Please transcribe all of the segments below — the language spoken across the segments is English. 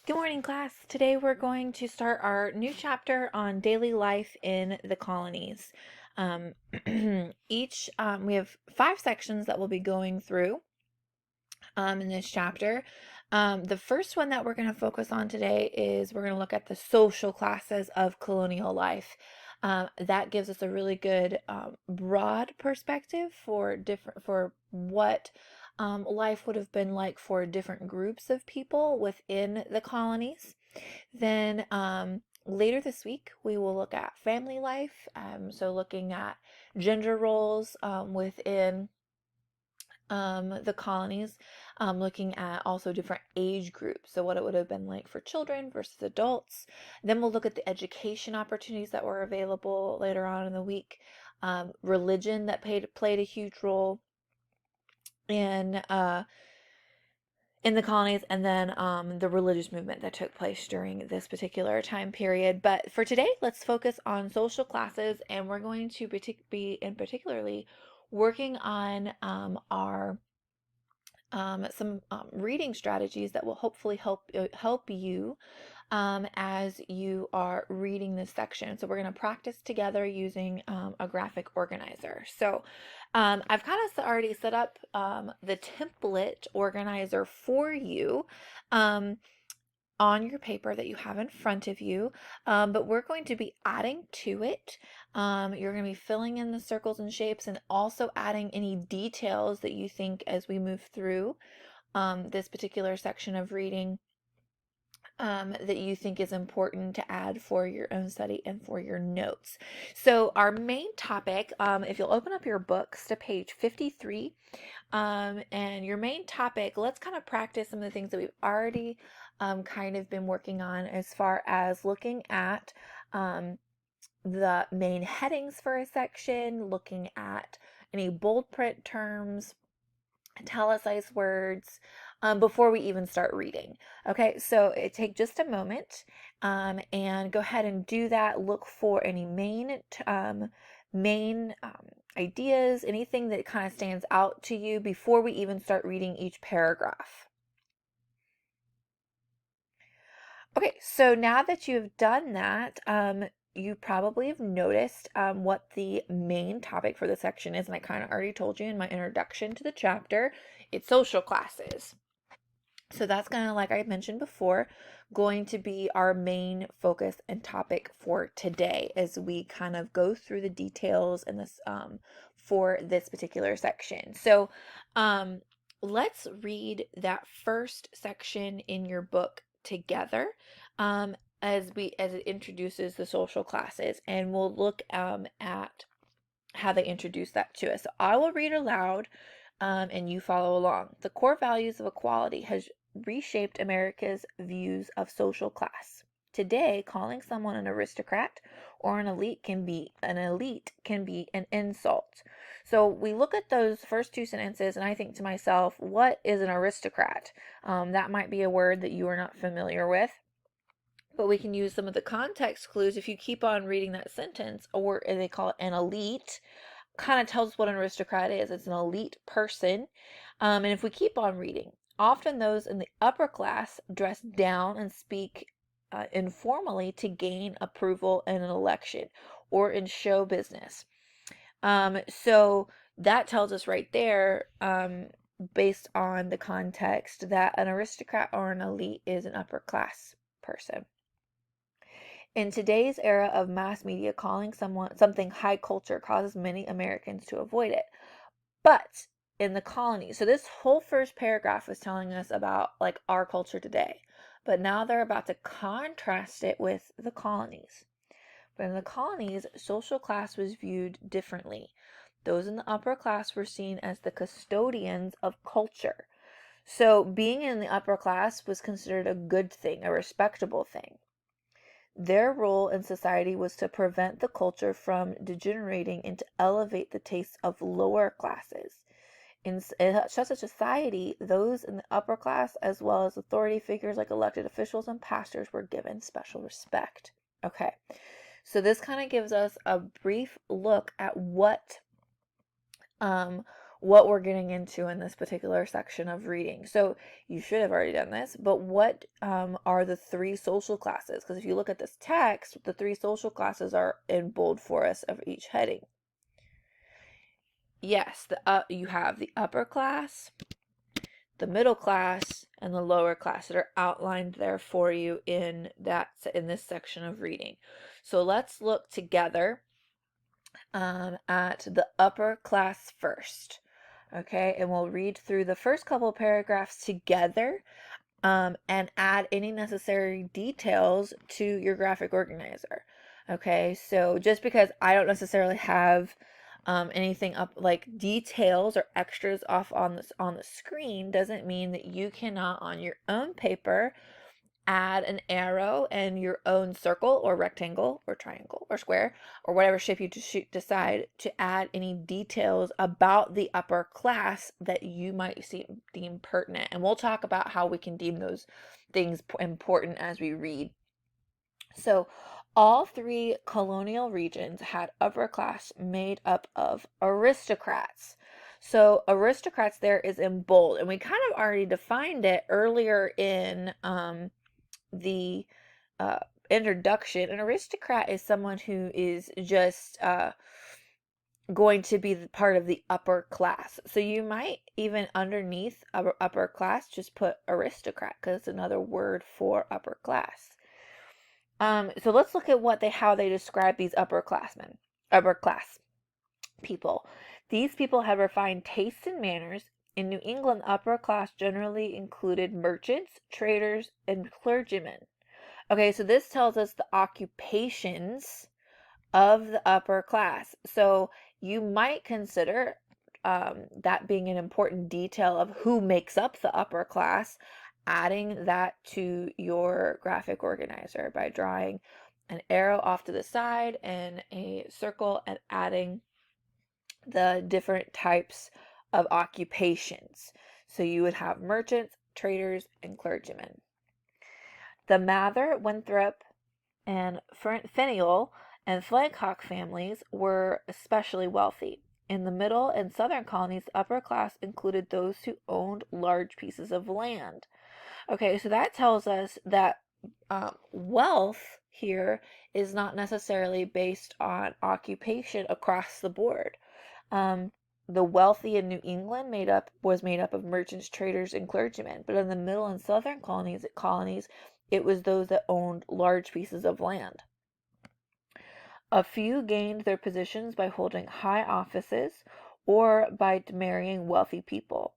Good morning, class. Today we're going to start our new chapter on daily life in the colonies. Um, we have 5 sections that we'll be going through in this chapter. The first one that we're going to focus on today is we're going to look at the social classes of colonial life. That gives us a really good broad perspective for what life would have been like for different groups of people within the colonies. Then later this week, we will look at family life. So looking at gender roles within the colonies, looking at also different age groups. So what it would have been like for children versus adults. Then we'll look at the education opportunities that were available later on in the week. Religion that played a huge role in the colonies, and then the religious movement that took place during this particular time period. But for today, let's focus on social classes, and we're going to be in particularly working on our some reading strategies that will hopefully help you as you are reading this section. So we're going to practice together using a graphic organizer. So I've kind of already set up the template organizer for you. On your paper that you have in front of you, but we're going to be adding to it. You're going to be filling in the circles and shapes and also adding any details that you think as we move through this particular section of reading that you think is important to add for your own study and for your notes. So our main topic, if you'll open up your books to page 53, and your main topic, let's kind of practice some of the things that we've already kind of been working on as far as looking at the main headings for a section, looking at any bold print terms, italicized words, before we even start reading. Okay, so take just a moment and go ahead and do that. Look for any main ideas, anything that kind of stands out to you before we even start reading each paragraph. Okay, so now that you've done that, you probably have noticed what the main topic for the section is, and I kind of already told you in my introduction to the chapter. It's social classes. So that's kind of, like I mentioned before, going to be our main focus and topic for today as we kind of go through the details in this for this particular section. So let's read that first section in your book together as it introduces the social classes, and we'll look at how they introduce that to us. So I will read aloud and you follow along. The core values of equality has reshaped America's views of social class. Today, calling someone an aristocrat or an elite can be an insult. So we look at those first 2 sentences, and I think to myself, what is an aristocrat? That might be a word that you are not familiar with, but we can use some of the context clues if you keep on reading that sentence, or they call it an elite. Kind of tells us what an aristocrat is. It's an elite person. And if we keep on reading, often those in the upper class dress down and speak informally to gain approval in an election or in show business. So that tells us right there, based on the context, that an aristocrat or an elite is an upper class person. In today's era of mass media, calling something high culture causes many Americans to avoid it. But in the colonies, so this whole first paragraph is telling us about like our culture today, but now they're about to contrast it with the colonies. But in the colonies, social class was viewed differently. Those in the upper class were seen as the custodians of culture. So being in the upper class was considered a good thing, a respectable thing. Their role in society was to prevent the culture from degenerating and to elevate the tastes of lower classes. In such a society, those in the upper class, as well as authority figures like elected officials and pastors, were given special respect. Okay, so this kind of gives us a brief look at um, what we're getting into in this particular section of reading. So you should have already done this, but what are the three social classes? Because if you look at this text, the three social classes are in bold for us of each heading. Yes, you have the upper class, the middle class, and the lower class that are outlined there for you in this section of reading. So let's look together at the upper class first. Okay, and we'll read through the first couple paragraphs together and add any necessary details to your graphic organizer. Okay, so just because I don't necessarily have anything up like details or extras off on the screen doesn't mean that you cannot on your own paper add an arrow and your own circle or rectangle or triangle or square or whatever shape you decide to add any details about the upper class that you might deem pertinent. And we'll talk about how we can deem those things important as we read. So all three colonial regions had upper class made up of aristocrats. So aristocrats there is in bold, and we kind of already defined it earlier in the introduction. An aristocrat is someone who is just going to be part of the upper class. So you might even underneath upper class just put aristocrat because it's another word for upper class. So let's look at how they describe these upper class people. These people had refined tastes and manners. In New England, upper class generally included merchants, traders, and clergymen. Okay, so this tells us the occupations of the upper class. So you might consider that being an important detail of who makes up the upper class, adding that to your graphic organizer by drawing an arrow off to the side and a circle and adding the different types of occupations. So you would have merchants, traders, and clergymen. The Mather, Winthrop, and Faneuil and Flancocke families were especially wealthy. In the middle and southern colonies, the upper class included those who owned large pieces of land. Okay, so that tells us that wealth here is not necessarily based on occupation across the board. The wealthy in New England was made up of merchants, traders, and clergymen, but in the middle and southern colonies, it was those that owned large pieces of land. A few gained their positions by holding high offices or by marrying wealthy people.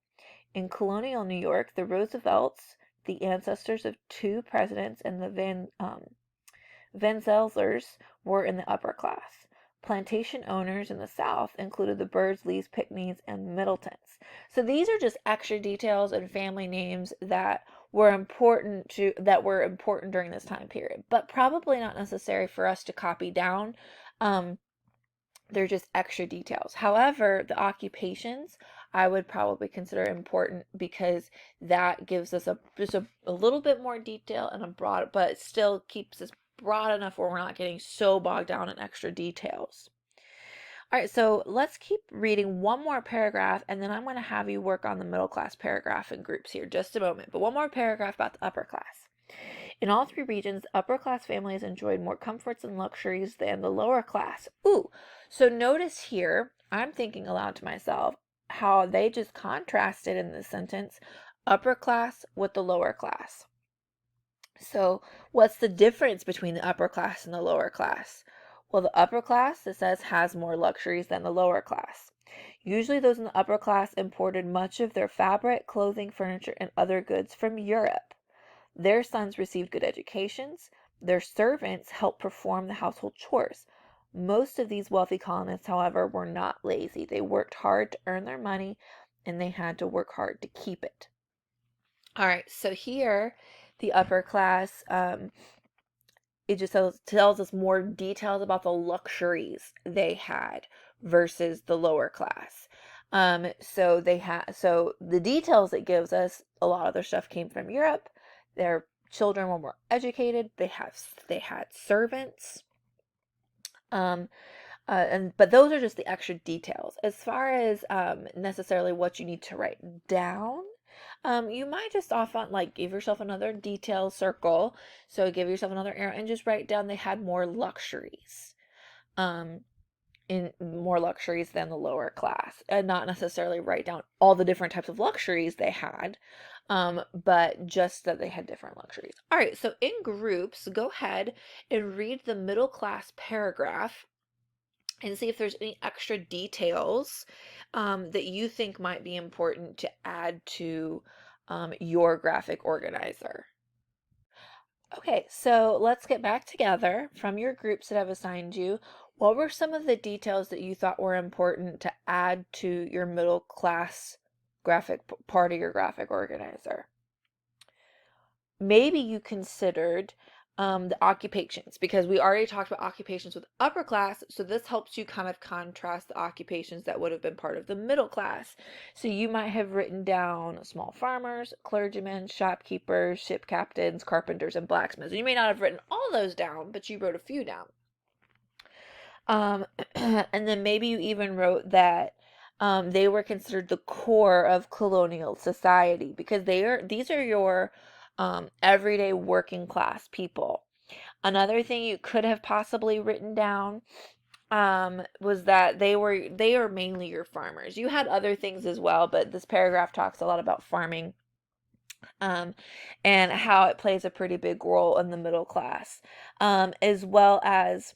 In colonial New York, the Roosevelts, the ancestors of two presidents, and the Van Zellers were in the upper class. Plantation owners in the South included the Birdsleys, Pickneys, and Middletons. So these are just extra details and family names that were important during this time period, but probably not necessary for us to copy down. They're just extra details. However, the occupations I would probably consider important because that gives us just a little bit more detail and a broad, but it still keeps us broad enough where we're not getting so bogged down in extra details. All right, so let's keep reading one more paragraph, and then I'm going to have you work on the middle class paragraph in groups here just a moment. But one more paragraph about the upper class. In all three regions, upper class families enjoyed more comforts and luxuries than the lower class. Ooh, so notice here, I'm thinking aloud to myself how they just contrasted in this sentence upper class with the lower class. So, what's the difference between the upper class and the lower class? Well, the upper class, it says, has more luxuries than the lower class. Usually those in the upper class imported much of their fabric, clothing, furniture, and other goods from Europe. Their sons received good educations. Their servants helped perform the household chores. Most of these wealthy colonists, however, were not lazy. They worked hard to earn their money, and they had to work hard to keep it. All right, so here, the upper class, it just tells us more details about the luxuries they had versus the lower class. So the details it gives us, a lot of their stuff came from Europe. Their children were more educated. They had servants. But those are just the extra details. As far as necessarily what you need to write down, you might just often like give yourself another detail circle. So give yourself another arrow and just write down they had more luxuries. Um, in more luxuries than the lower class, and not necessarily write down all the different types of luxuries they had, but just that they had different luxuries. All right, so in groups, go ahead and read the middle class paragraph and see if there's any extra details that you think might be important to add to your graphic organizer. Okay, so let's get back together from your groups that I've assigned you. What were some of the details that you thought were important to add to your middle class graphic part of your graphic organizer? Maybe you considered the occupations, because we already talked about occupations with upper class, so this helps you kind of contrast the occupations that would have been part of the middle class. So you might have written down small farmers, clergymen, shopkeepers, ship captains, carpenters, and blacksmiths. You may not have written all those down, but you wrote a few down. And then maybe you even wrote that they were considered the core of colonial society, because these are your everyday working class people. Another thing you could have possibly written down was that they are mainly your farmers. You had other things as well, but this paragraph talks a lot about farming, and how it plays a pretty big role in the middle class, as well as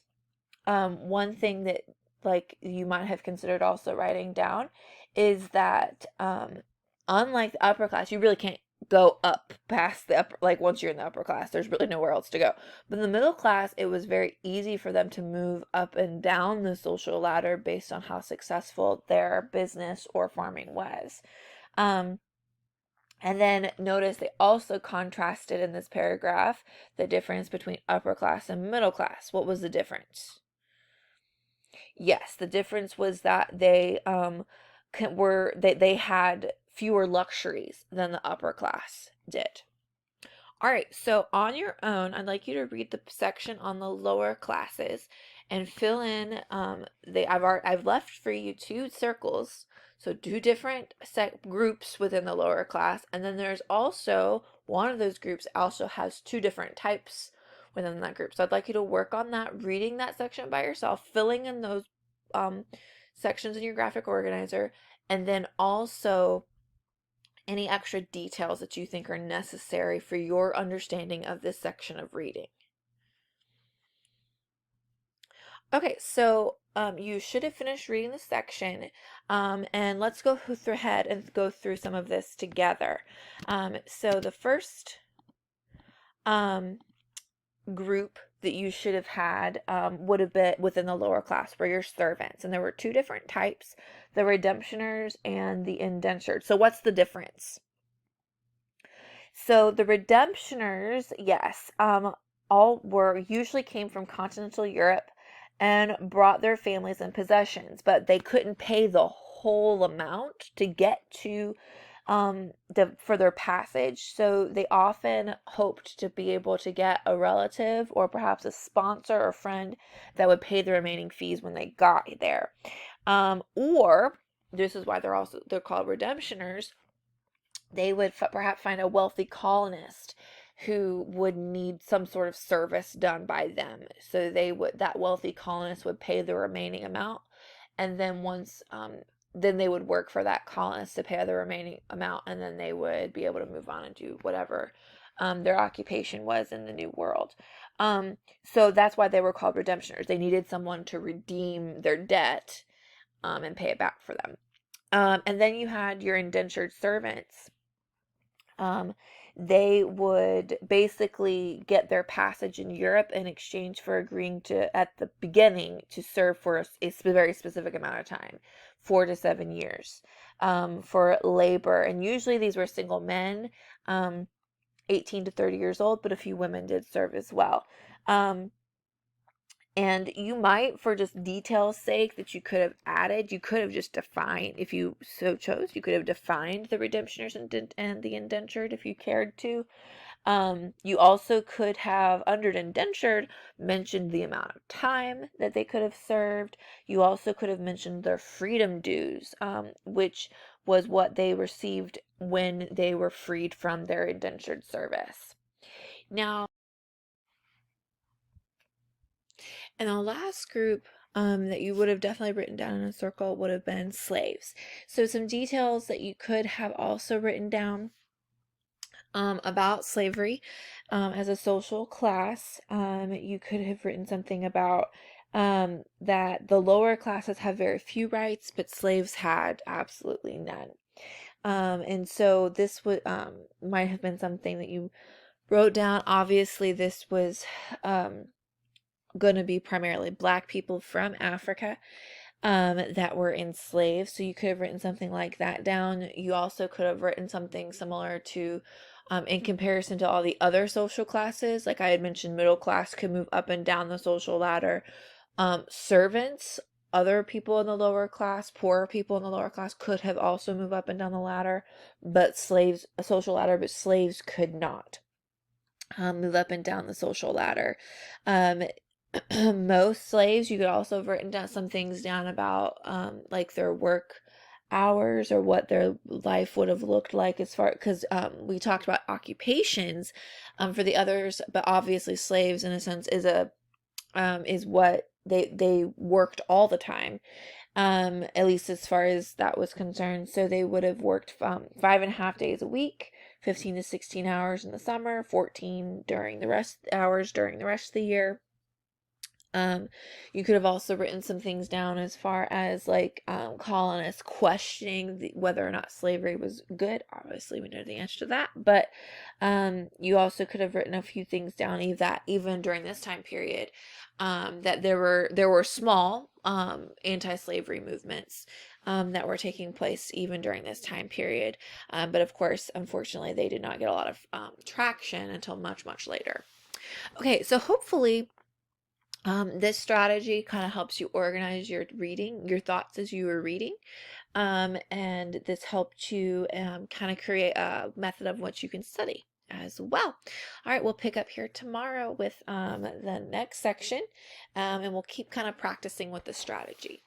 one thing that like you might have considered also writing down is that unlike the upper class, you really can't go up past the upper, like once you're in the upper class, there's really nowhere else to go. But in the middle class, it was very easy for them to move up and down the social ladder based on how successful their business or farming was. Um, and then notice they also contrasted in this paragraph the difference between upper class and middle class. What was the difference? Yes, the difference was that they had fewer luxuries than the upper class did. All right, so on your own, I'd like you to read the section on the lower classes and fill in. I've left for you two circles, so two different groups within the lower class, and then there's also one of those groups also has two different types within that group. So I'd like you to work on that, reading that section by yourself, filling in those sections in your graphic organizer, and then also any extra details that you think are necessary for your understanding of this section of reading. Okay, so you should have finished reading the section, and let's go ahead and go through some of this together. So the first group that you should have had would have been within the lower class were your servants, and there were two different types: the redemptioners and the indentured. So what's the difference? So the redemptioners, yes, all were usually came from continental Europe and brought their families and possessions, but they couldn't pay the whole amount to get to for their passage. So they often hoped to be able to get a relative or perhaps a sponsor or friend that would pay the remaining fees when they got there. Or this is why they're called redemptioners. They would perhaps find a wealthy colonist who would need some sort of service done by them. So that wealthy colonist would pay the remaining amount, and then then they would work for that colonist to pay the remaining amount, and then they would be able to move on and do whatever their occupation was in the new world. So that's why they were called redemptioners. They needed someone to redeem their debt and pay it back for them. And then you had your indentured servants. They would basically get their passage in Europe in exchange for agreeing to, at the beginning, to serve for a very specific amount of time, 4 to 7 years, for labor. And usually these were single men, 18 to 30 years old, but a few women did serve as well. And you might, for just detail's sake, that you could have added, you could have just defined, if you so chose, you could have defined the redemptioners and the indentured if you cared to. You also could have, under indentured, mentioned the amount of time that they could have served. You also could have mentioned their freedom dues, which was what they received when they were freed from their indentured service. Now, and the last group that you would have definitely written down in a circle would have been slaves. So some details that you could have also written down about slavery as a social class. You could have written something about that the lower classes have very few rights, but slaves had absolutely none. And so this would might have been something that you wrote down. Obviously, this was going to be primarily Black people from Africa that were enslaved. So you could have written something like that down. You also could have written something similar to, in comparison to all the other social classes, like I had mentioned, middle class could move up and down the social ladder. Servants, other people in the lower class, poorer people in the lower class could have also moved up and down the ladder, but slaves, a social ladder, but slaves could not move up and down the social ladder. Um, most slaves, you could also have written down some things down about like their work hours or what their life would have looked like, as far because we talked about occupations for the others, but obviously slaves in a sense is what they worked all the time, at least as far as that was concerned. So they would have worked 5.5 days a week, 15 to 16 hours in the summer, 14 during the rest hours during the rest of the year. You could have also written some things down as far as like colonists questioning whether or not slavery was good. Obviously, we know the answer to that, but you also could have written a few things down even during this time period, that there were small anti-slavery movements that were taking place even during this time period, but of course, unfortunately, they did not get a lot of traction until much, much later. Okay, so hopefully this strategy kind of helps you organize your reading, your thoughts as you were reading. And this helped you kind of create a method of what you can study as well. All right, we'll pick up here tomorrow with the next section, and we'll keep kind of practicing with the strategy.